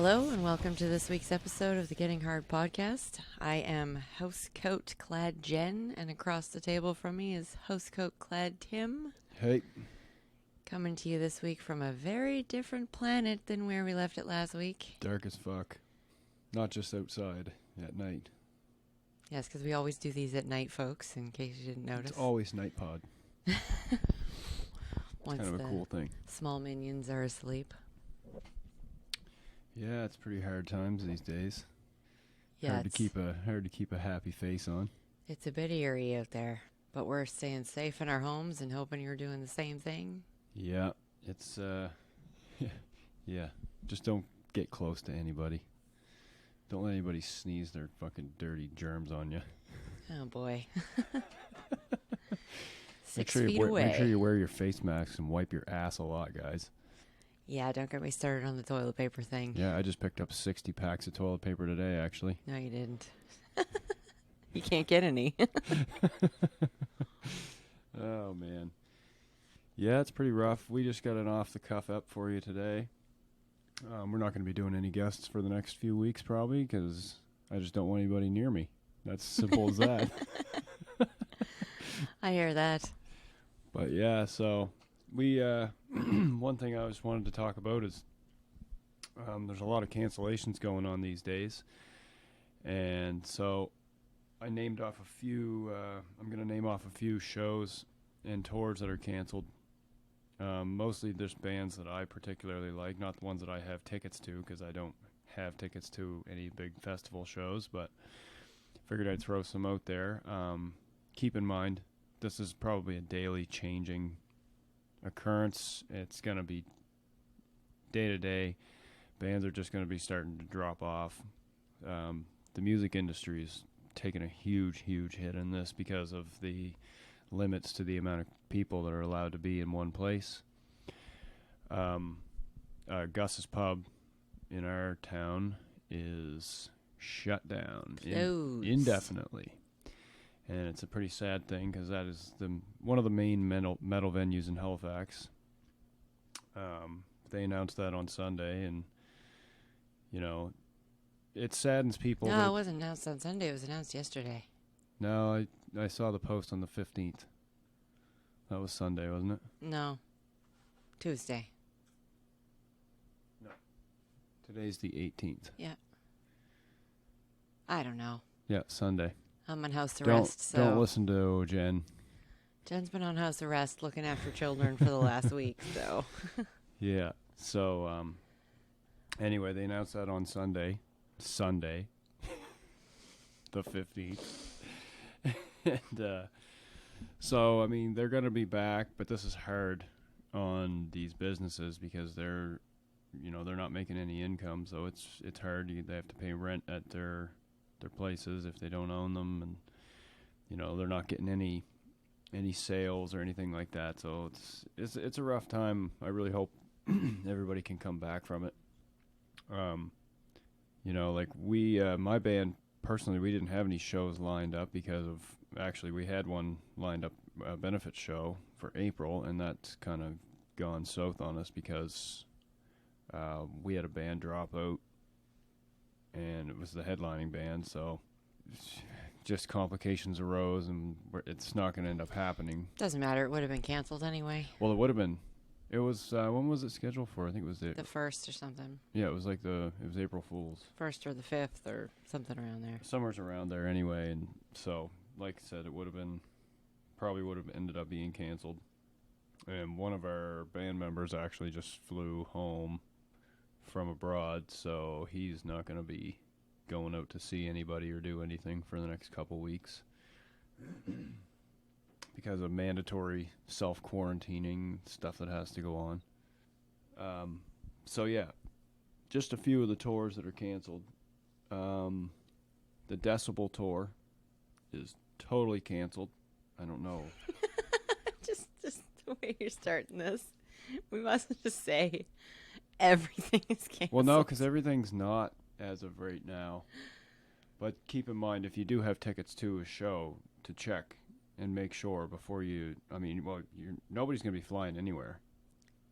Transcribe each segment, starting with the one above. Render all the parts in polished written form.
Hello and welcome to this week's episode of the Getting Hard podcast. I am housecoat clad Jen, and across the table from me is housecoat clad Tim. Hey. Coming to you this week from a very different planet than where we left it last week. Dark as fuck. Not just outside, at night. Yes, because we always do these at night, folks, in case you didn't notice. It's always night pod. Once kind of a the cool thing. small minions are asleep. Yeah, it's pretty hard times these days. Yeah, hard to keep a happy face on. it's a bit eerie out there, but we're staying safe in our homes and hoping you're doing the same thing. Yeah, it's yeah. Just don't get close to anybody. Don't let anybody sneeze their fucking dirty germs on you. Oh boy. Make 6 sure feet you away. Make sure you wear your face masks and wipe your ass a lot, guys. Yeah, don't get me started on the toilet paper thing. Yeah, I just picked up 60 packs of toilet paper today, actually. No, you didn't. You can't get any. Oh, man. Yeah, it's pretty rough. We just got an off-the-cuff up for you today. We're not going to be doing any guests for the next few weeks, probably, because I just don't want anybody near me. That's simple as that. I hear that. But, yeah, so we one thing I just wanted to talk about is there's a lot of cancellations going on these days. And so I named off a few, I'm going to name off a few shows and tours that are canceled. Mostly just bands that I particularly like, not the ones that I have tickets to, because I don't have tickets to any big festival shows, but figured I'd throw some out there. Keep in mind, this is probably a daily changing occurrence. It's going to be day to day. Bands are just going to be starting to drop off. The music industry is taking a huge hit in this because of the limits to the amount of people that are allowed to be in one place. Gus's Pub in our town is shut down indefinitely. And it's a pretty sad thing because that is one of the main metal venues in Halifax. They announced that on Sunday, and, you know, it saddens people. No, it wasn't announced on Sunday. It was announced yesterday. No, I saw the post on the 15th. That was Sunday, wasn't it? No. Tuesday. No. Today's the 18th. Yeah. I don't know. Yeah, Sunday. I'm on house arrest, so... Don't listen to Jen. Jen's been on house arrest looking after children for the last week, so... Yeah, so, anyway, they announced that on Sunday, the 15th. And, so, I mean, they're going to be back, but this is hard on these businesses because they're not making any income, so it's hard. They have to pay rent at their places if they don't own them, and, you know, they're not getting any sales or anything like that, so it's a rough time. I really hope everybody can come back from it. You know, like my band, personally, we didn't have any shows lined up because of, actually, we had one lined up, a benefit show for April, and that's kind of gone south on us because we had a band drop out, and it was the headlining band, so just complications arose, and it's not going to end up happening. Doesn't matter. It would have been canceled anyway. Well, it would have been. It was, when was it scheduled for? I think it was The 1st or something. Yeah, it was like it was April Fool's. 1st or the 5th or something around there. Summer's around there anyway, and so, like I said, probably would have ended up being canceled. And one of our band members actually just flew home from abroad, so he's not going to be going out to see anybody or do anything for the next couple weeks because of mandatory self-quarantining stuff that has to go on. So yeah, just a few of the tours that are canceled. The Decibel tour is totally canceled. I don't know. just the way you're starting this, we mustn't just say everything is canceled. Well, no, because everything's not as of right now. But keep in mind, if you do have tickets to a show, to check and make sure before you. I mean, well, nobody's going to be flying anywhere.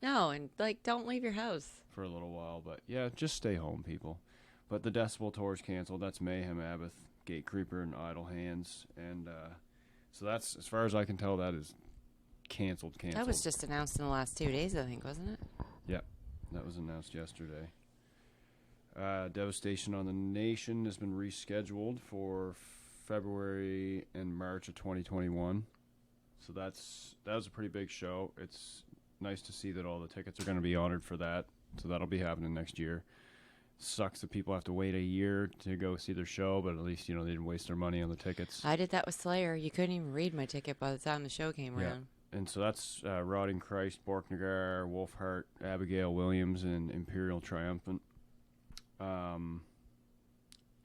No, and like, don't leave your house. for a little while. But yeah, just stay home, people. But the Decibel tour is canceled. That's Mayhem, Abbott, Gatecreeper, and Idle Hands. And so that's, as far as I can tell, that is canceled. That was just announced in the last 2 days, I think, wasn't it? Yep, that was announced yesterday. Devastation on the Nation has been rescheduled for February and March of 2021. So that was a pretty big show. It's nice to see that all the tickets are going to be honored for that. So that'll be happening next year. Sucks that people have to wait a year to go see their show, but at least, they didn't waste their money on the tickets. I did that with Slayer. You couldn't even read my ticket by the time the show came around. And so that's Rotting Christ, Borknagar, Wolfheart, Abigail Williams, and Imperial Triumphant.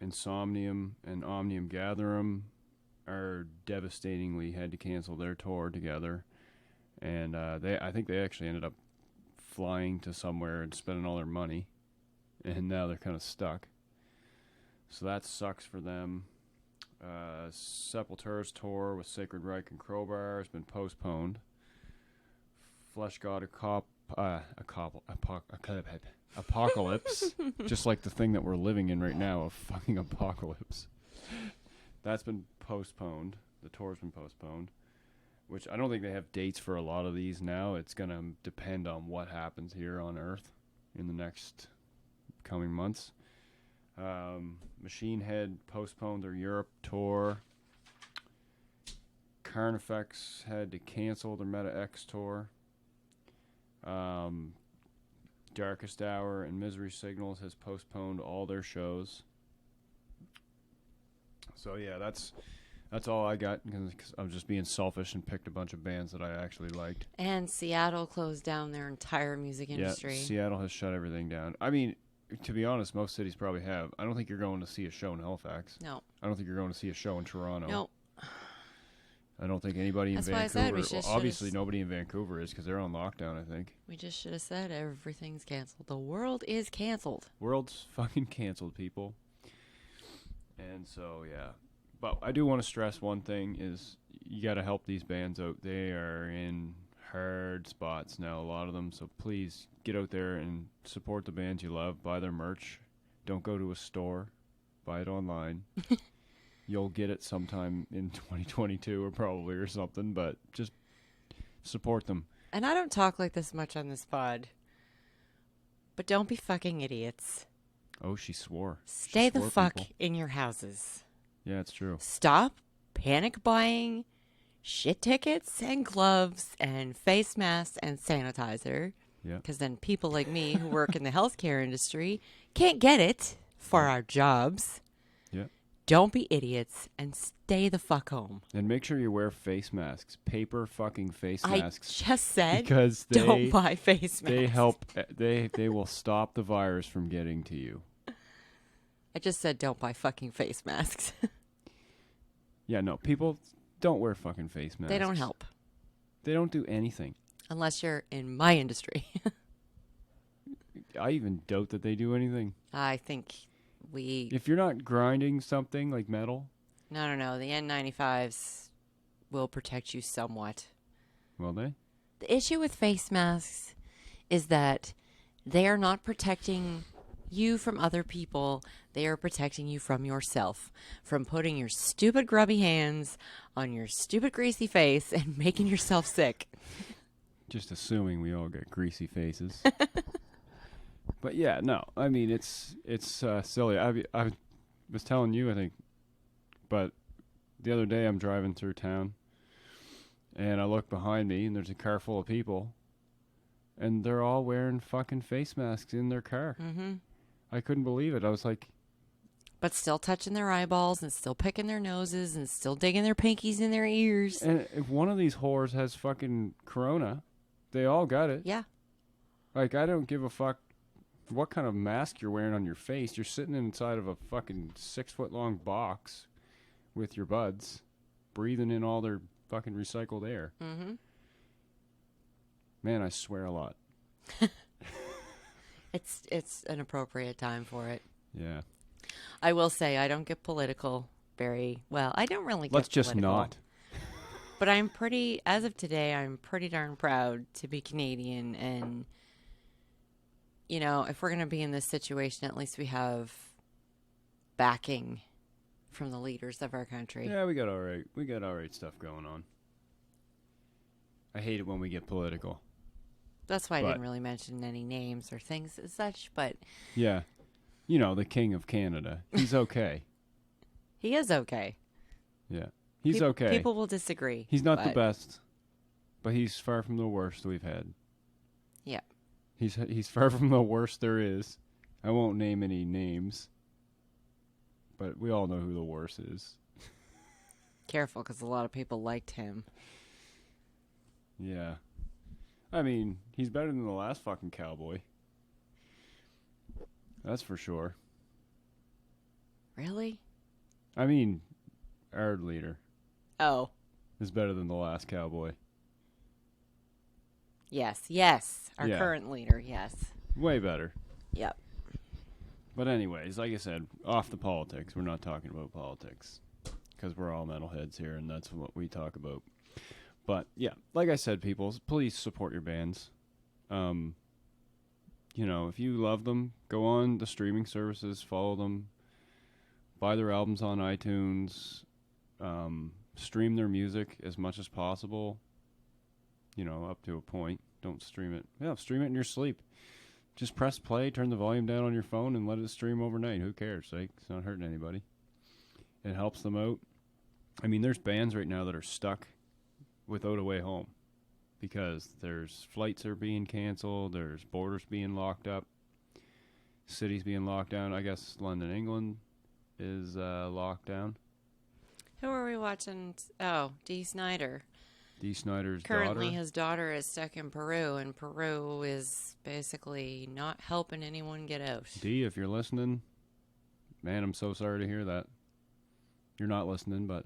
Insomnium and Omnium Gatherum are devastatingly had to cancel their tour together. And I think they actually ended up flying to somewhere and spending all their money. And now they're kind of stuck. So that sucks for them. Sepultura's tour with Sacred Reich and Crowbar has been postponed. Flesh God Apocalypse, just like the thing that we're living in right now, a fucking apocalypse. That's been postponed. The tour's been postponed, which I don't think they have dates for a lot of these now. It's going to depend on what happens here on Earth in the next coming months. Machine Head postponed their Europe tour. Carnifex had to cancel their Meta X tour. Darkest Hour and Misery Signals has postponed all their shows. So yeah, that's all I got, because I'm just being selfish and picked a bunch of bands that I actually liked. And Seattle closed down their entire music industry. Yeah, Seattle has shut everything down. I mean, to be honest, most cities probably have. I don't think you're going to see a show in Halifax. No. I don't think you're going to see a show in Toronto. No. I don't think anybody in That's why I Vancouver. said we just Obviously, nobody in Vancouver is, because they're on lockdown, I think. We just should have said everything's canceled. The world is canceled. World's fucking canceled, people. And so, yeah. But I do want to stress one thing is you got to help these bands out. They are in hard spots now, a lot of them. So please get out there and support the bands you love. Buy their merch. Don't go to a store. Buy it online. You'll get it sometime in 2022 or something, but just support them. And I don't talk like this much on this pod, but don't be fucking idiots. Oh, she swore. Stay the fuck in your houses. Yeah, it's true. Stop panic buying shit tickets and gloves and face masks and sanitizer. Yeah. Because then people like me who work in the healthcare industry can't get it for our jobs. Yeah. Don't be idiots and stay the fuck home. And make sure you wear face masks. Paper fucking face masks. I just said because don't buy face masks. They help. They will stop the virus from getting to you. I just said don't buy fucking face masks. Yeah, no. People don't wear fucking face masks. They don't help. They don't do anything. Unless you're in my industry. I even doubt that they do anything. I think If you're not grinding something like metal. No. The N95s will protect you somewhat. Will they? The issue with face masks is that they are not protecting you from other people. They are protecting you from yourself. From putting your stupid grubby hands on your stupid greasy face and making yourself sick. Just assuming we all get greasy faces. But yeah, no. I mean, it's silly. I was telling you, I think, but the other day I'm driving through town, and I look behind me, and there's a car full of people, and they're all wearing fucking face masks in their car. Mm-hmm. I couldn't believe it. I was like... But still touching their eyeballs and still picking their noses and still digging their pinkies in their ears. And if one of these whores has fucking corona, they all got it. Yeah. Like, I don't give a fuck what kind of mask you're wearing on your face. You're sitting inside of a fucking 6-foot-long box with your buds, breathing in all their fucking recycled air. Mm-hmm. Man, I swear a lot. It's an appropriate time for it. Yeah. I will say I don't get political very well. I don't really get Let's just political. not. But as of today, I'm pretty darn proud to be Canadian. And, if we're going to be in this situation, at least we have backing from the leaders of our country. Yeah, we got all right. We got all right stuff going on. I hate it when we get political. That's why I didn't really mention any names or things as such, but... Yeah. The King of Canada. He's okay. He is okay. Yeah. He's okay. People will disagree. He's not the best, but he's far from the worst we've had. Yeah. He's far from the worst there is. I won't name any names, but we all know who the worst is. Careful, because a lot of people liked him. Yeah. I mean, he's better than the last fucking cowboy. That's for sure. Really? I mean, our leader. Oh. Is better than the last cowboy. Yes. Our current leader, yes. Way better. Yep. But anyways, like I said, off the politics. We're not talking about politics. Because we're all metalheads here, and that's what we talk about. But, yeah, like I said, people, please support your bands. If you love them, go on the streaming services, follow them, buy their albums on iTunes, stream their music as much as possible, up to a point. Don't stream it. Yeah, stream it in your sleep. Just press play, turn the volume down on your phone, and let it stream overnight. Who cares? It's not hurting anybody. It helps them out. I mean, there's bands right now that are stuck without a way home because there's flights are being canceled, there's borders being locked up, cities being locked down. I guess London, England is locked down. Who are we watching? Oh, Dee Snider. Dee Snider's Currently, daughter. his daughter is stuck in Peru, and Peru is basically not helping anyone get out. Dee, if you're listening, man, I'm so sorry to hear that. You're not listening, but,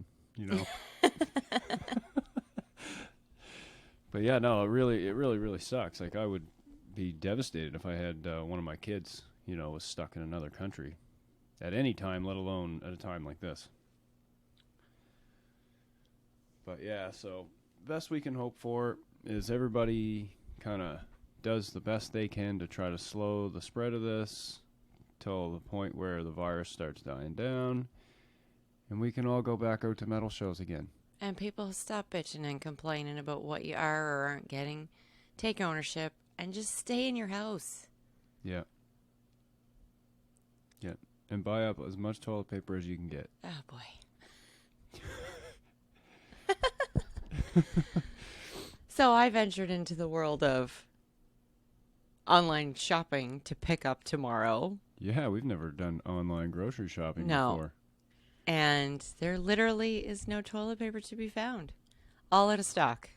But yeah, no, it really sucks. Like, I would be devastated if I had one of my kids, was stuck in another country at any time, let alone at a time like this. But yeah, so best we can hope for is everybody kind of does the best they can to try to slow the spread of this till the point where the virus starts dying down and we can all go back out to metal shows again. And people stop bitching and complaining about what you are or aren't getting. Take ownership and just stay in your house. Yeah. Yeah. And buy up as much toilet paper as you can get. Oh, boy. So I ventured into the world of online shopping to pick up tomorrow. Yeah, we've never done online grocery shopping before. And there literally is no toilet paper to be found. All out of stock.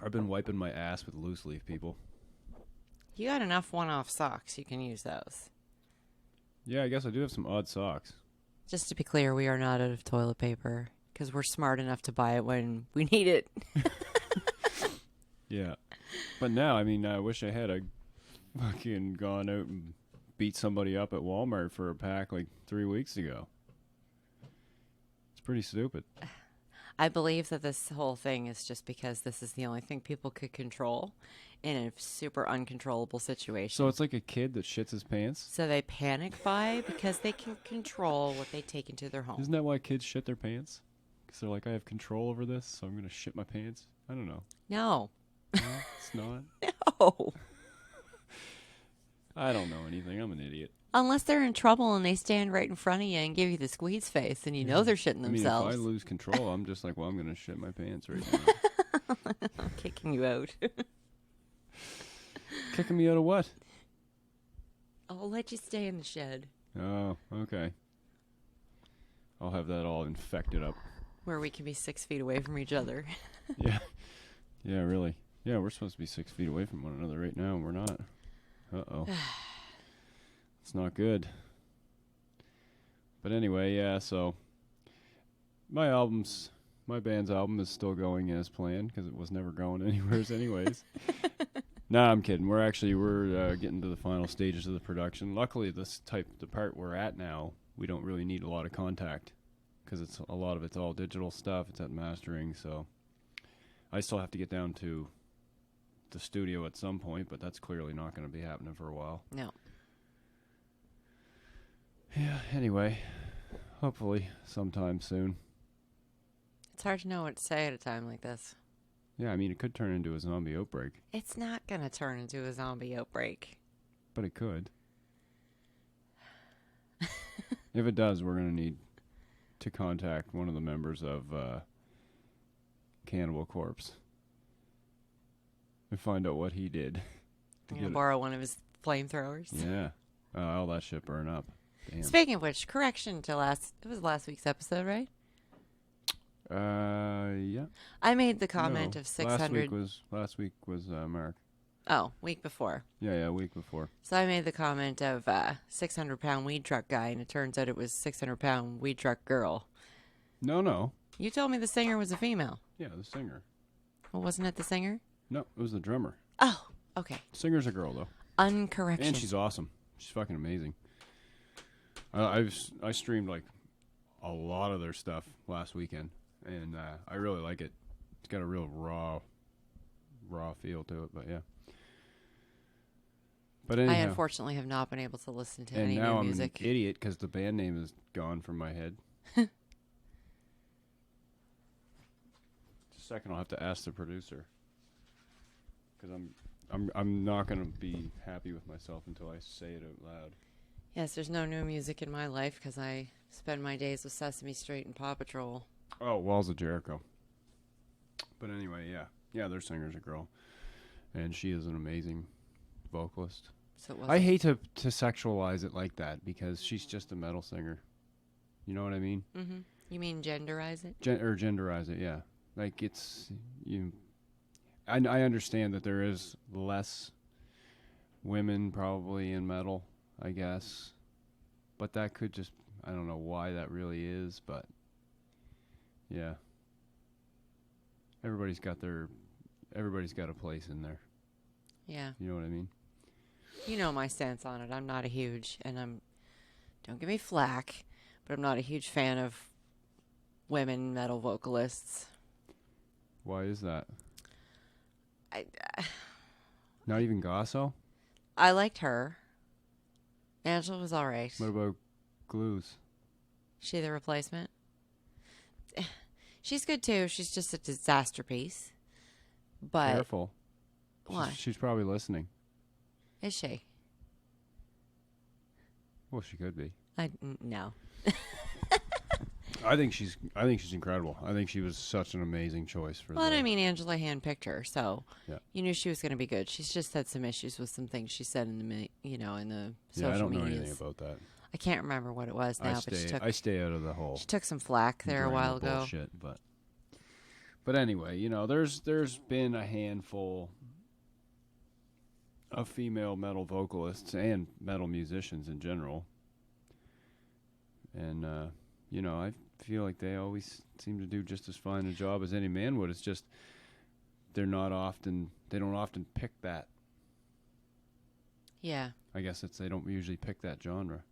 I've been wiping my ass with loose leaf, people. You got enough one-off socks. You can use those. Yeah, I guess I do have some odd socks. Just to be clear, we are not out of toilet paper because we're smart enough to buy it when we need it. Yeah. But now, I mean, I wish I had fucking gone out and beat somebody up at Walmart for a pack like 3 weeks ago. It's pretty stupid. I believe that this whole thing is just because this is the only thing people could control in a super uncontrollable situation. So it's like a kid that shits his pants? So they panic buy because they can control what they take into their home. Isn't that why kids shit their pants? Because they're like, I have control over this, so I'm going to shit my pants? I don't know. No. No, it's not? No. I don't know anything. I'm an idiot. Unless they're in trouble and they stand right in front of you and give you the squeeze face and you know they're shitting themselves. I mean, if I lose control, I'm just like, well, I'm going to shit my pants right now. I'm kicking you out. Kicking me out of what? I'll let you stay in the shed. Oh, okay. I'll have that all infected up. Where we can be 6 feet away from each other. Yeah. Yeah, really. Yeah, we're supposed to be 6 feet away from one another right now, and we're not. Uh-oh. It's not good. But anyway, yeah, so my band's album is still going as planned because it was never going anywhere anyways. Nah, I'm kidding. We're getting to the final stages of the production. Luckily, the part we're at now, we don't really need a lot of contact because a lot of it's all digital stuff. It's at mastering, so I still have to get down to the studio at some point, but that's clearly not going to be happening for a while. No. Yeah, anyway, hopefully sometime soon. It's hard to know what to say at a time like this. Yeah, I mean, it could turn into a zombie outbreak, It's not going to turn into a zombie outbreak. but it could. If it does, we're going to need to contact one of the members of Cannibal Corpse and find out what he did. I'm going to borrow one of his flamethrowers. Yeah. All that shit burn up. Damn. Speaking of which, correction to it was last week's episode, right? Yeah. I made the comment No, of 600. Last week was Mark. Oh, week before. Yeah, week before. So I made the comment of 600-pound weed truck guy, and it turns out it was 600-pound weed truck girl. No. You told me the singer was a female. Yeah, the singer. Well, wasn't it the singer? No, it was the drummer. Oh, okay. Singer's a girl though. Uncorrection. And she's awesome. She's fucking amazing. I streamed like a lot of their stuff last weekend, and I really like it. It's got a real raw feel to it, but yeah. But anyhow, I unfortunately have not been able to listen to and any now new I'm music. an idiot because the band name is gone from my head. Just a second, I'll have to ask the producer because I'm not gonna be happy with myself until I say it out loud. Yes, there's no new music in my life because I spend my days with Sesame Street and Paw Patrol. Oh, Walls of Jericho. But anyway, yeah, their singer's a girl, and she is an amazing vocalist. So it I wasn't. hate to sexualize it like that because she's just a metal singer. You know what I mean? Mm-hmm. You mean genderize it? Or genderize it, yeah. Like it's you. I understand that there is less women probably in metal, I guess, but that could just, I don't know why that really is, but yeah. Everybody's got a place in there. Yeah. You know what I mean? You know my stance on it. I'm not a huge, don't give me flack, but I'm not a huge fan of women metal vocalists. Why is that? I Not even Gasso? liked her. Angela was all right. What about Glues? She the replacement? She's good too. She's just a disaster piece. But Careful. why? She's probably listening. Is she? Well, she could be. No. I think she's incredible. I think she was such an amazing choice for Well, the, I mean, Angela handpicked her, so Yeah. you knew she was going to be good. She's just had some issues with some things she said in the in the social Yeah, I don't know medias. anything about that. I can't remember what it was now, but I stay out of the whole she took some flack there a grammar while ago. bullshit, but anyway, there's been a handful of female metal vocalists and metal musicians in general, and I feel like they always seem to do just as fine a job as any man would. It's just they don't often pick that. Yeah. I guess they don't usually pick that genre.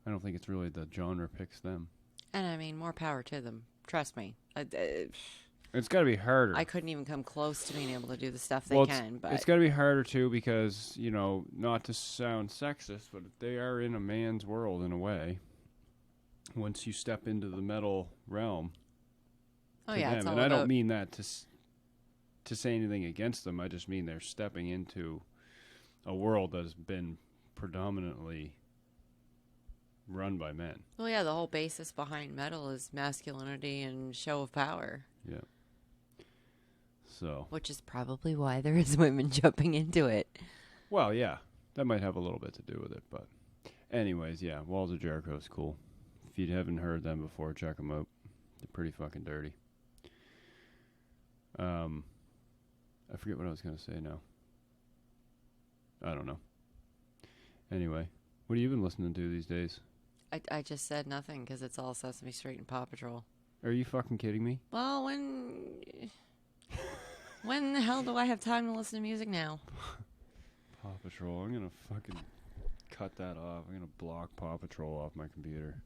I don't think it's really the genre picks them. And I mean, more power to them. Trust me. It's got to be harder. I couldn't even come close to being able to do the stuff they Well, can. But it's got to be harder too because not to sound sexist, but they are in a man's world in a way. Once you step into the metal realm, oh to yeah, them. it's all And I about. don't mean that to say anything against them. I just mean they're stepping into a world that has been predominantly run by men. Well, yeah, the whole basis behind metal is masculinity and show of power. Yeah. So. Which is probably why there is women jumping into it. Well, yeah, that might have a little bit to do with it, but anyways, yeah, Walls of Jericho is cool. If you haven't heard them before, check them out. They're pretty fucking dirty. I forget what I was gonna say now. I don't know. Anyway, what have you been listening to these days? I just said nothing because it's all Sesame Street and Paw Patrol. Are you fucking kidding me? Well, when the hell do I have time to listen to music now? Paw Patrol. I'm gonna fucking cut that off. I'm gonna block Paw Patrol off my computer.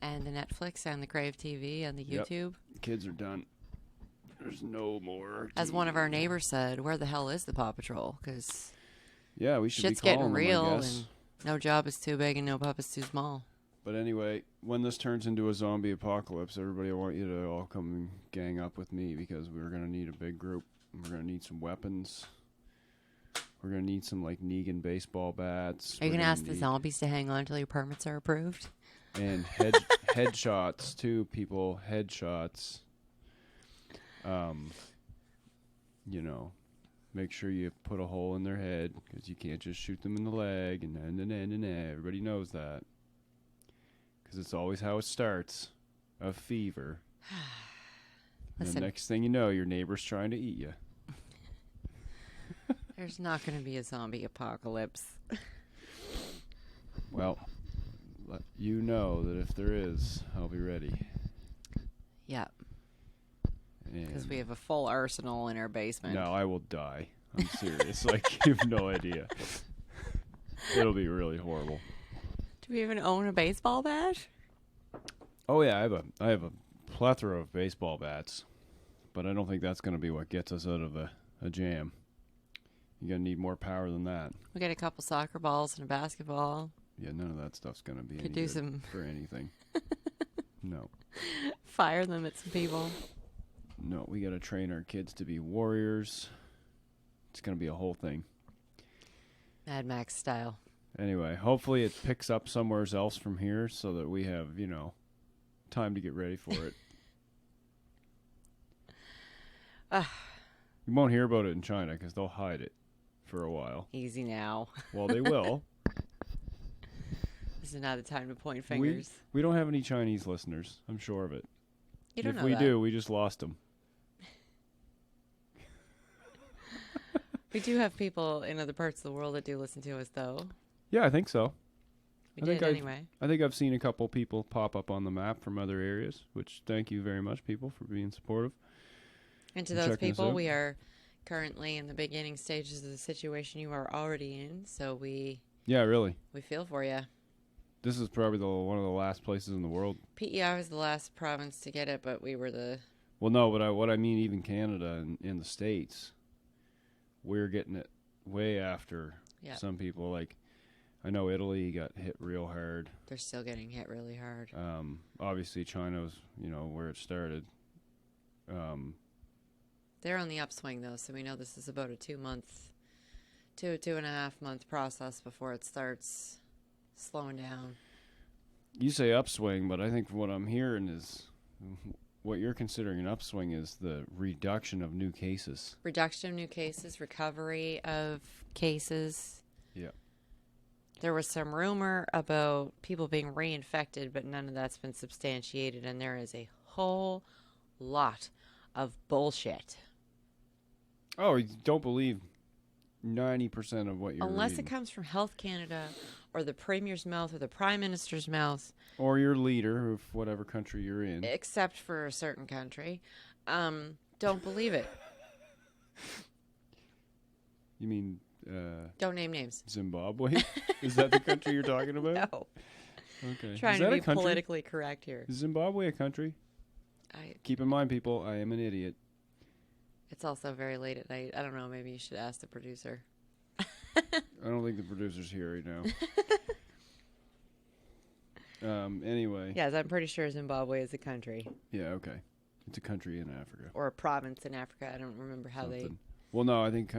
And the Netflix and the Crave TV and the Yep. YouTube. Kids are done. There's no more. As one of our neighbors said, where the hell is the Paw Patrol? Because yeah, we should shit's be calling getting them, real, I guess. and no job is too big and no pup is too small. But anyway, when this turns into a zombie apocalypse, everybody, I want you to all come and gang up with me because we're going to need a big group. We're going to need some weapons. We're going to need some, like, Negan baseball bats. Are you going to ask the zombies to hang on until your permits are approved? And headshots, too, people. Headshots. You know, make sure you put a hole in their head because you can't just shoot them in the leg. And everybody knows that. Because it's always how it starts. A fever. And the next thing you know, your neighbor's trying to eat you. There's not going to be a zombie apocalypse. Well, you know that if there is, I'll be ready. Yeah. Because we have a full arsenal in our basement. No, I will die. I'm serious. Like, you have no idea. It'll be really horrible. Do we even own a baseball bat? Oh yeah, I have a plethora of baseball bats, but I don't think that's going to be what gets us out of a jam. You're going to need more power than that. We got a couple soccer balls and a basketball. Yeah, none of that stuff's going to be Could any do good some for anything. No. Fire them at some people. No, we got to train our kids to be warriors. It's going to be a whole thing. Mad Max style. Anyway, hopefully it picks up somewhere else from here so that we have, you know, time to get ready for it. You won't hear about it in China because they'll hide it for a while. Easy now. Well, they will. This is not the time to point fingers. We don't have any Chinese listeners. I'm sure of it. You don't if know we that. do, we just lost them. We do have people in other parts of the world that do listen to us, though. Yeah, I think so. We did anyway. I think I've seen a couple people pop up on the map from other areas, which thank you very much, people, for being supportive. And to those people, we are currently in the beginning stages of the situation you are already in, so we feel for you. This is probably one of the last places in the world. PEI was the last province to get it, but we were the... Well, no, but what I mean, even Canada and in the States, we're getting it way after some people. Like, I know Italy got hit real hard. They're still getting hit really hard. Obviously, China's, where it started. They're on the upswing, though, so we know this is about a 2.5 month process before it starts slowing down. You say upswing, but I think what I'm hearing is what you're considering an upswing is the reduction of new cases. Reduction of new cases, recovery of cases. Yeah. There was some rumor about people being reinfected, but none of that's been substantiated, and there is a whole lot of bullshit. Oh, you don't believe 90% of what you're Unless reading. it comes from Health Canada or the Premier's mouth or the Prime Minister's mouth. Or your leader of whatever country you're in. Except for a certain country. Don't believe it. You mean... don't name names. Zimbabwe? Is that the country you're talking about? No. Okay. Trying to be politically correct here. Is Zimbabwe a country? Keep in mind, people, I am an idiot. It's also very late at night. I don't know. Maybe you should ask the producer. I don't think the producer's here right now. Anyway. Yes, I'm pretty sure Zimbabwe is a country. Yeah, okay. It's a country in Africa. Or a province in Africa. I don't remember how they... Well, no, I think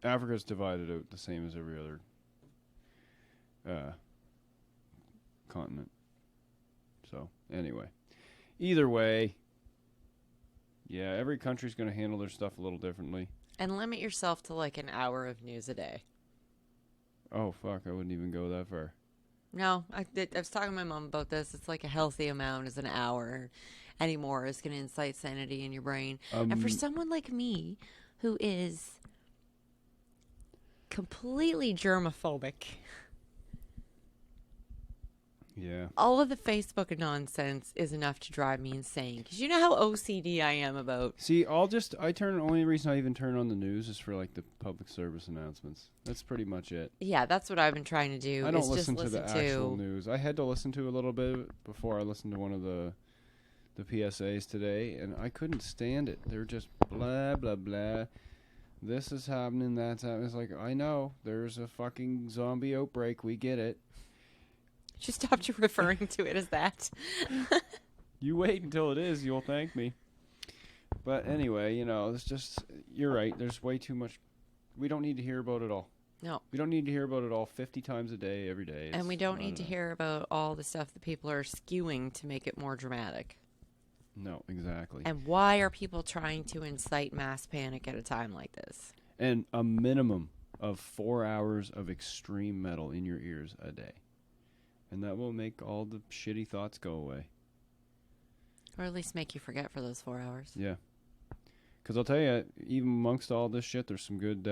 Africa's divided out the same as every other continent. So, anyway. Either way, yeah, every country's going to handle their stuff a little differently. And limit yourself to like an hour of news a day. Oh, fuck, I wouldn't even go that far. No, I was talking to my mom about this. It's like a healthy amount is an hour. Any more is going to incite sanity in your brain. And for someone like me, who is completely germophobic... Yeah. All of the Facebook nonsense is enough to drive me insane. Because you know how OCD I am about... See, only reason I even turn on the news is for, like, the public service announcements. That's pretty much it. Yeah, that's what I've been trying to do. I don't listen to the actual news. I had to listen to a little bit before I listened to one of the the PSAs today, and I couldn't stand it. They're just blah, blah, blah. This is happening, that's happening. It's like, I know, there's a fucking zombie outbreak. We get it. Just stopped you referring to it as that. You wait until it is, you'll thank me. But anyway, you know, it's just, you're right. There's way too much. We don't need to hear about it all. No. We don't need to hear about it all 50 times a day, every day. And we don't need to hear about all the stuff that people are skewing to make it more dramatic. No, exactly. And why are people trying to incite mass panic at a time like this? And a minimum of 4 hours of extreme metal in your ears a day. And that will make all the shitty thoughts go away. Or at least make you forget for those 4 hours. Yeah. Because I'll tell you, even amongst all this shit, there's some good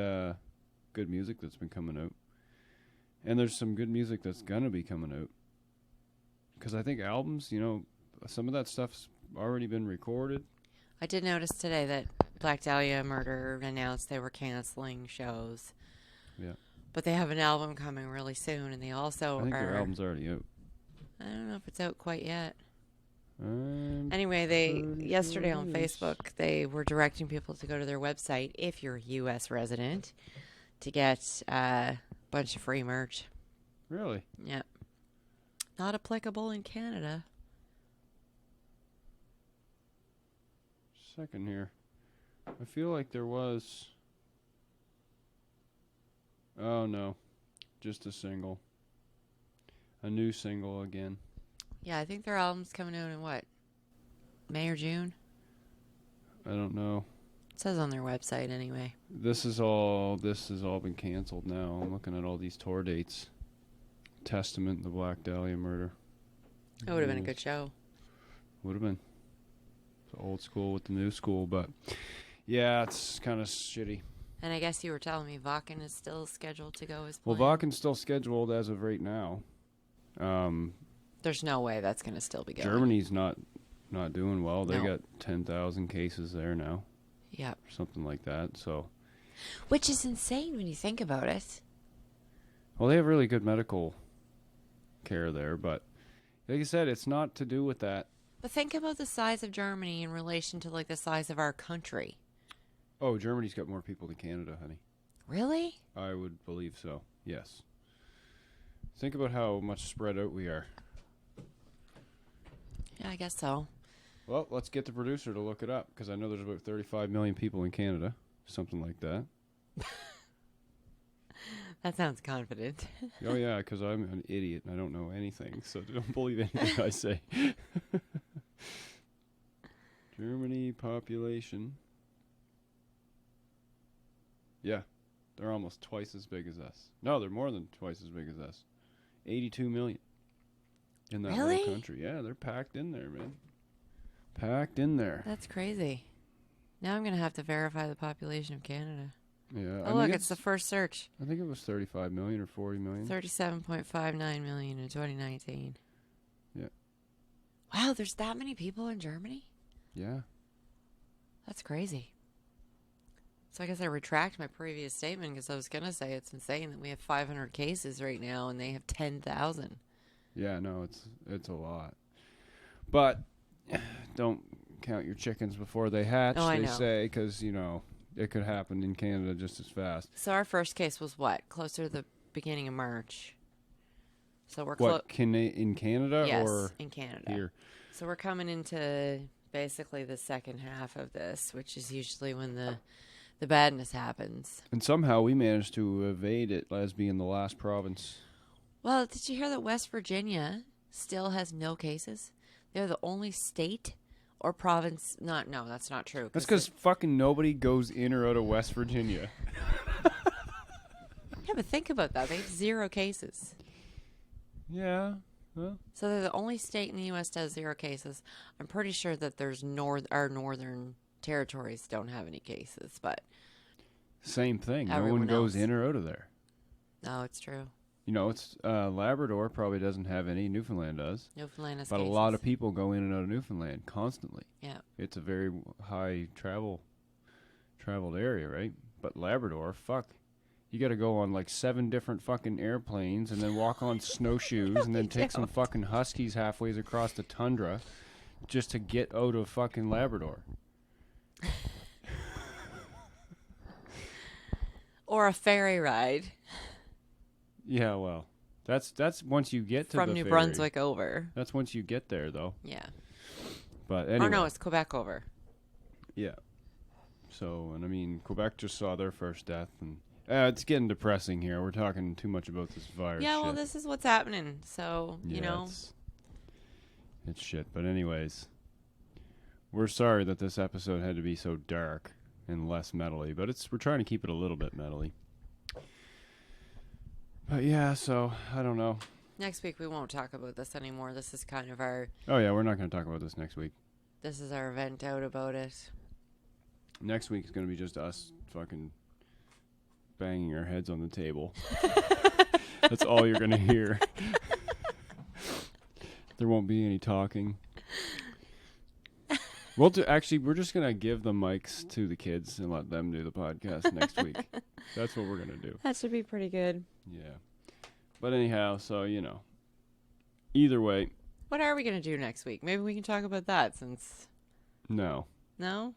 music that's been coming out. And there's some good music that's going to be coming out. Because I think albums, you know, some of that stuff's already been recorded. I did notice today that Black Dahlia Murder announced they were canceling shows. Yeah. But they have an album coming really soon, and they also I think their album's already out. I don't know if it's out quite yet. Anyway, yesterday on Facebook, they were directing people to go to their website, if you're a U.S. resident, to get a bunch of free merch. Really? Yep. Not applicable in Canada. Second here. I feel like there was... Oh, no. Just a single. A new single again. Yeah, I think their album's coming out in what? May or June? I don't know. It says on their website anyway. This has all been canceled now. I'm looking at all these tour dates. Testament, the Black Dahlia Murder. It would have been a good show. Would have been. It's old school with the new school, but yeah, it's kind of shitty. And I guess you were telling me Vakken is still scheduled to go as Well, planned. Vakken's still scheduled as of right now. There's no way that's going to still be going. Germany's not doing well. They No. got 10,000 cases there now. Yep. Something like that. So, Which is insane when you think about it. well, they have really good medical care there, but like I said, it's not to do with that. But think about the size of Germany in relation to like the size of our country. Oh, Germany's got more people than Canada, honey. Really? I would believe so. Yes. Think about how much spread out we are. Yeah, I guess so. Well, let's get the producer to look it up, because I know there's about 35 million people in Canada. Something like that. That sounds confident. Oh, yeah, because I'm an idiot and I don't know anything, so don't believe anything I say. Germany population. Yeah, they're almost twice as big as us. No, they're more than twice as big as us. 82 million in that Really? little country. Yeah, they're packed in there, man. Packed in there. That's crazy. Now I'm going to have to verify the population of Canada. Yeah. Oh, look, it's the first search. I think it was 35 million or 40 million. 37.59 million in 2019. Yeah. Wow, there's that many people in Germany? Yeah. That's crazy. So I guess I retract my previous statement because I was going to say it's insane that we have 500 cases right now and they have 10,000. Yeah, no, it's a lot. But don't count your chickens before they hatch, Oh, I they know. say, because, you know, it could happen in Canada just as fast. So our first case was what? Closer to the beginning of March. So we're What, in Canada yes, or in Canada. here? So we're coming into basically the second half of this, which is usually when the badness happens. And somehow we managed to evade it as being the last province. Well, did you hear that West Virginia still has no cases? They're the only state or province. No, that's not true. That's because fucking nobody goes in or out of West Virginia. Yeah, but think about that. They have 0 cases. Yeah. Well, So they're the only state in the U.S. that has 0 cases. I'm pretty sure that there's our northern territories don't have any cases, but same thing. No Everyone one goes else. in or out of there. no, it's true. You know, it's Labrador probably doesn't have any. Newfoundland does. Newfoundland has But cases. a lot of people go in and out of Newfoundland constantly. Yeah. It's a very high traveled area, right? But Labrador, fuck. You got to go on like 7 different fucking airplanes and then walk on snowshoes and then take some fucking huskies halfway across the tundra just to get out of fucking Labrador. Or a ferry ride Yeah, well, that's once you get to from the New ferry. Brunswick over. That's once you get there, though. Yeah. But anyway. Or no, it's Quebec over. Yeah. So, and I mean, Quebec just saw their first death, and it's getting depressing here. We're talking too much about this virus. Yeah, well, shit. this is what's happening. So, you Yeah, know. it's shit. But anyways, we're sorry that this episode had to be so dark and less metally, but we're trying to keep it a little bit metally. But yeah, so I don't know. Next week we won't talk about this anymore. This is kind of our Oh yeah, we're not going to talk about this next week. this is our vent out about it. Next week is going to be just us fucking banging our heads on the table. That's all you're going to hear. There won't be any talking. Actually, we're just going to give the mics to the kids and let them do the podcast next week. That's what we're going to do. That should be pretty good. Yeah. But anyhow, so, either way, What are we going to do next week? Maybe we can talk about that since no. No?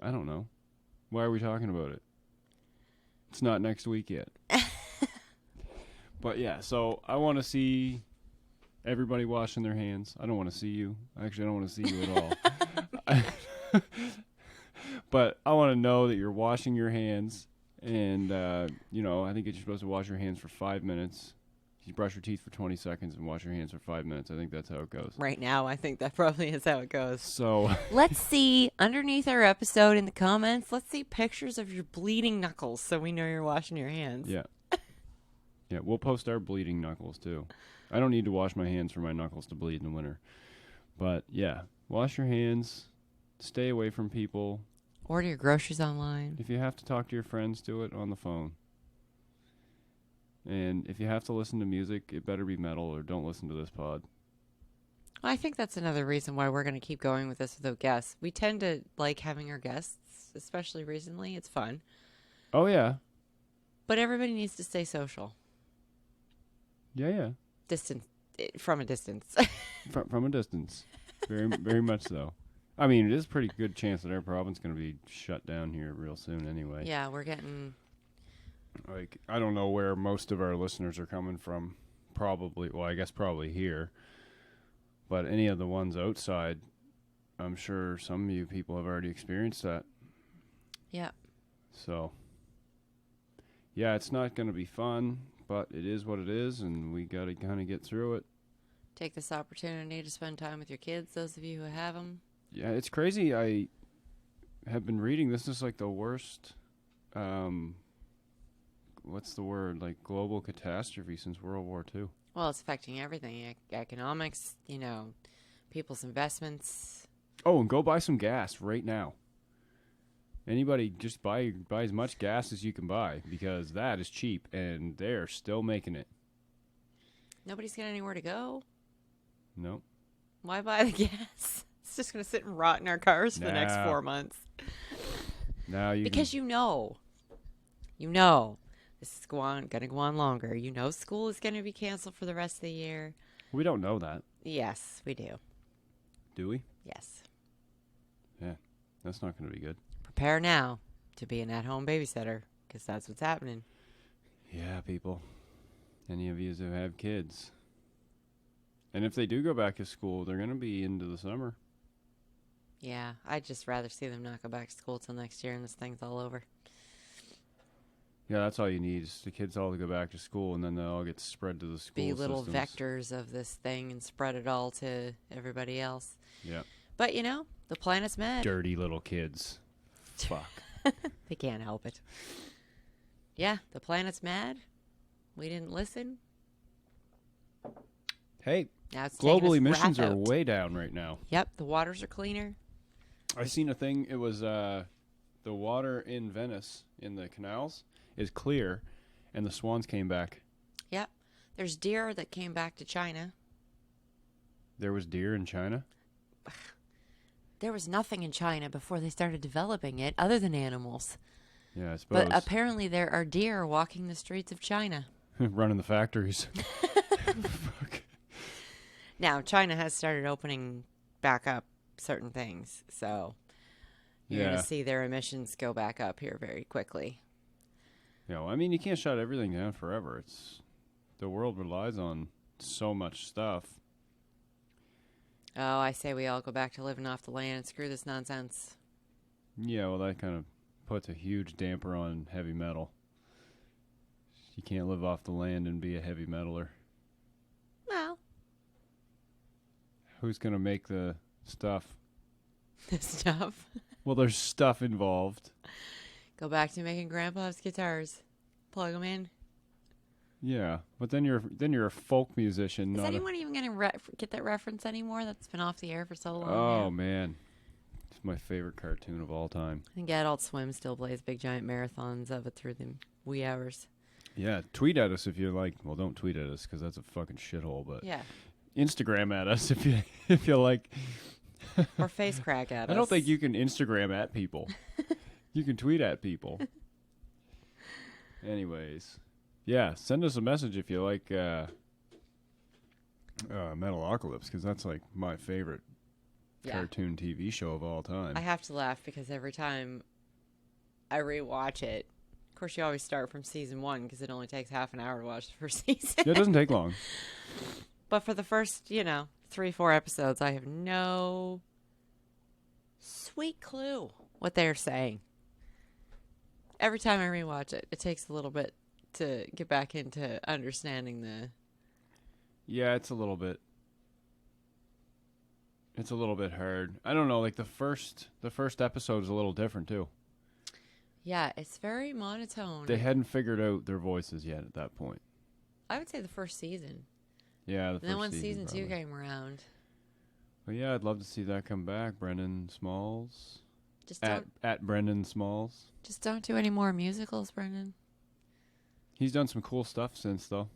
I don't know. Why are we talking about it? It's not next week yet. But yeah, so I want to see everybody washing their hands. I don't want to see you. Actually, I don't want to see you at all. But I want to know that you're washing your hands. And, I think you're supposed to wash your hands for 5 minutes. You brush your teeth for 20 seconds and wash your hands for 5 minutes. I think that's how it goes. Right now, I think that probably is how it goes. So Let's see, underneath our episode in the comments, let's see pictures of your bleeding knuckles so we know you're washing your hands. yeah. Yeah, we'll post our bleeding knuckles, too. I don't need to wash my hands for my knuckles to bleed in the winter. But, yeah, wash your hands. Stay away from people. Order your groceries online. If you have to talk to your friends, do it on the phone. And if you have to listen to music, it better be metal or don't listen to this pod. I think that's another reason why we're going to keep going with this without guests. We tend to like having our guests, especially recently. It's fun. Oh, yeah. But everybody needs to stay social. Yeah. From a distance. From a distance. Very, very much so. I mean, it is a pretty good chance that our province is going to be shut down here real soon anyway. Yeah, we're getting... Like, I don't know where most of our listeners are coming from. Probably here. But any of the ones outside, I'm sure some of you people have already experienced that. Yeah. So, yeah, it's not going to be fun, but it is what it is, and we got to kind of get through it. Take this opportunity to spend time with your kids, those of you who have them. Yeah, it's crazy. I have been reading this is like the worst, what's the word, like global catastrophe since World War II. Well, it's affecting everything. Economics, people's investments. Oh, and go buy some gas right now. Anybody, just buy as much gas as you can buy because that is cheap and they're still making it. Nobody's got anywhere to go. No. Why buy the gas? It's just going to sit and rot in our cars for the next 4 months. Now you because you know, this is going to go on longer. You know school is going to be canceled for the rest of the year. We don't know that. Yes, we do. Do we? Yes. Yeah, that's not going to be good. Prepare now to be an at-home babysitter because that's what's happening. Yeah, people. Any of you who have kids. And if they do go back to school, they're going to be into the summer. Yeah, I'd just rather see them not go back to school till next year and this thing's all over. Yeah, that's all you need is the kids all to go back to school, and then they'll all get spread to the school Be little systems. vectors of this thing and spread it all to everybody else. Yeah. But, the planet's mad. Dirty little kids. Fuck. They can't help it. Yeah, the planet's mad. We didn't listen. Hey, Now it's global taking us emissions wrath are out. way down right now. Yep, the waters are cleaner. I seen a thing. It was the water in Venice in the canals is clear, and the swans came back. Yep. There's deer that came back to China. There was deer in China. There was nothing in China before they started developing it other than animals. Yeah, I suppose. But apparently there are deer walking the streets of China. Running the factories. Now, China has started opening back up certain things, so you're going Yeah. to see their emissions go back up here very quickly. You know, I mean, you can't shut everything down forever. The world relies on so much stuff. Oh, I say we all go back to living off the land and screw this nonsense. Yeah, well, that kind of puts a huge damper on heavy metal. You can't live off the land and be a heavy metaler. Well, Who's going to make the stuff? this stuff. Well, there's stuff involved. Go back to making Grandpa's guitars. Plug them in. Yeah, but then you're a folk musician. Is not anyone even going to get that reference anymore? That's been off the air for so long. Oh now. man, it's my favorite cartoon of all time. I think Adult Swim still plays big giant marathons of it through the wee hours. Yeah, tweet at us if you like. Well, don't tweet at us because that's a fucking shithole. But Yeah. Instagram at us if you like. Or face crack at us. I don't think you can Instagram at people. You can tweet at people. Anyways, yeah, send us a message if you like Metalocalypse, because that's like my favorite cartoon TV show of all time. I have to laugh because every time I rewatch it, of course, you always start from season 1 because it only takes half an hour to watch the first season. Yeah, it doesn't take long. But for the first, 3-4 episodes, I have no sweet clue what they're saying. Every time I rewatch it, it takes a little bit to get back into understanding the... Yeah, it's a little bit hard. I don't know, like the first episode is a little different too. Yeah, it's very monotone. They hadn't figured out their voices yet at that point. I would say the first season. Yeah, the And then when first season 2 probably. came around, But yeah, I'd love to see that come back. Brendan Smalls. just don't At Brendan Smalls. just don't do any more musicals, Brendan. He's done some cool stuff since though.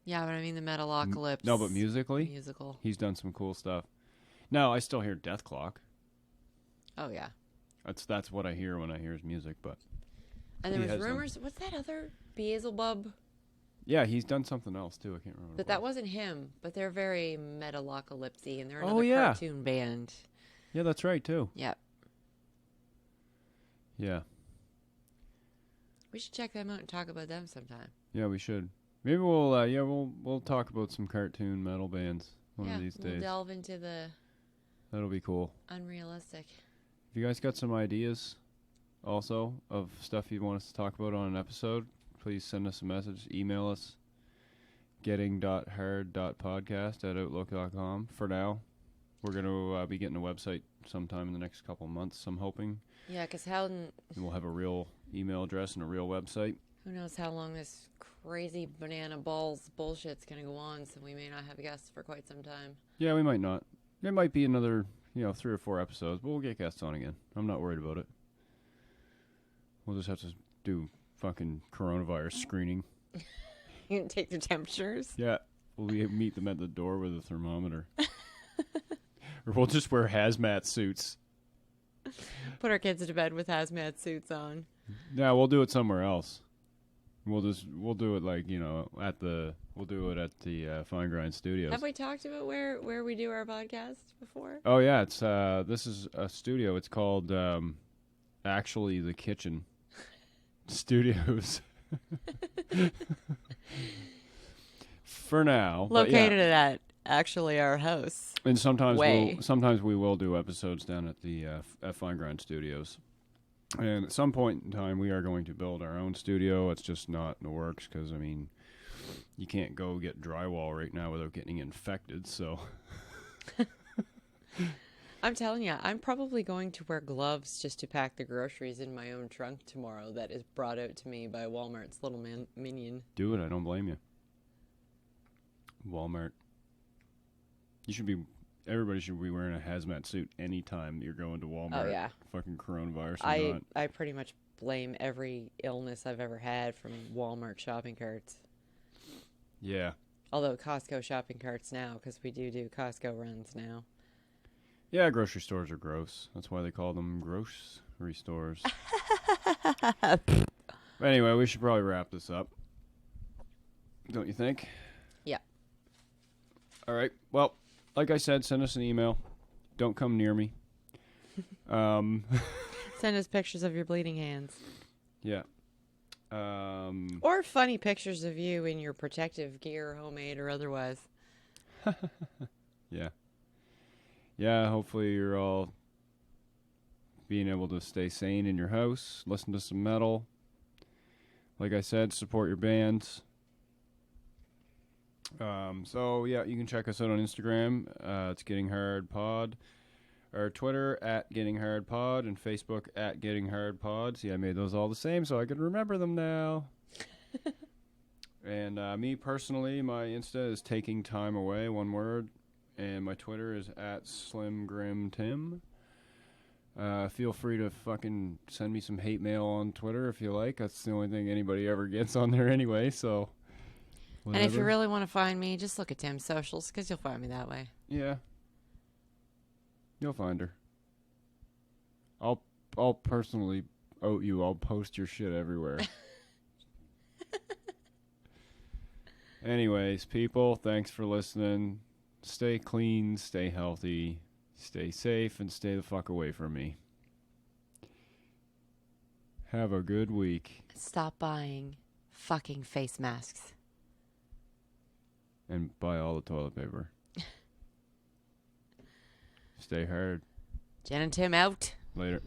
Yeah, but I mean the Metalocalypse. No, but musically, musical. he's done some cool stuff. Now I still hear Death Clock. Oh yeah. That's what I hear when I hear his music. But And He there was has done. rumors. What's that other Beelzebub? yeah, he's done something else too. I can't remember. But what. that wasn't him. But they're very Metalocalypsy, and they're Oh, another yeah. cartoon band. Yeah, that's right too. Yep. Yeah, We should check them out and talk about them sometime. yeah, we should. Maybe we'll talk about some cartoon metal bands one yeah, of these we'll days. delve into the That'll be cool. unrealistic. If you guys got some ideas, also of stuff you want us to talk about on an episode, please send us a message. Email us. getting.hard.podcast@outlook.com. For now, we're going to be getting a website sometime in the next couple of months, I'm hoping. Yeah, because Howden, And we'll have a real email address and a real website. who knows how long this crazy banana balls bullshit's going to go on, so we may not have guests for quite some time. Yeah, we might not. It might be another, 3 or 4 episodes, but we'll get guests on again. I'm not worried about it. We'll just have to do fucking coronavirus screening. You can take their temperatures. Yeah, we'll meet them at the door with a thermometer. Or we'll just wear hazmat suits. Put our kids to bed with hazmat suits on. Yeah, we'll do it somewhere else. We'll do it like, we'll do it at the Fine Grind Studios. Have we talked about where we do our podcast before? Oh yeah, it's this is a studio. It's called Actually the Kitchen Studios. For now, but yeah. Located at actually our house. And sometimes Way. we will do episodes down at the at Fine Grind Studios. And at some point in time, we are going to build our own studio. It's just not in the works because, I mean, you can't go get drywall right now without getting infected. So, I'm telling you, I'm probably going to wear gloves just to pack the groceries in my own trunk tomorrow that is brought out to me by Walmart's little minion. do it. I don't blame you. Walmart. Everybody should be wearing a hazmat suit anytime you're going to Walmart. Oh, yeah. Fucking coronavirus or not. I pretty much blame every illness I've ever had from Walmart shopping carts. Yeah. Although Costco shopping carts now, because we do Costco runs now. Yeah, grocery stores are gross. That's why they call them grocery stores. Anyway, we should probably wrap this up. Don't you think? Yeah. All right. Well, like I said, send us an email. Don't come near me. Send us pictures of your bleeding hands. Yeah. Or funny pictures of you in your protective gear, homemade or otherwise. Yeah. Yeah, hopefully you're all being able to stay sane in your house, listen to some metal. Like I said, support your bands. So, yeah, you can check us out on Instagram. It's Getting Hard Pod. Or Twitter at Getting Hard Pod. And Facebook at Getting Hard Pod. See, I made those all the same so I can remember them now. And me personally, my Insta is Taking Time Away, one word. And my Twitter is at SlimGrimTim. Feel free to fucking send me some hate mail on Twitter if you like. That's the only thing anybody ever gets on there anyway, so whatever. And if you really want to find me, just look at Tim's socials, because you'll find me that way. Yeah. You'll find her. I'll personally owe you. I'll post your shit everywhere. Anyways, people, thanks for listening. Stay clean, stay healthy, stay safe, and stay the fuck away from me. Have a good week. Stop buying fucking face masks. And buy all the toilet paper. Stay hard. Jen and Tim out. Later.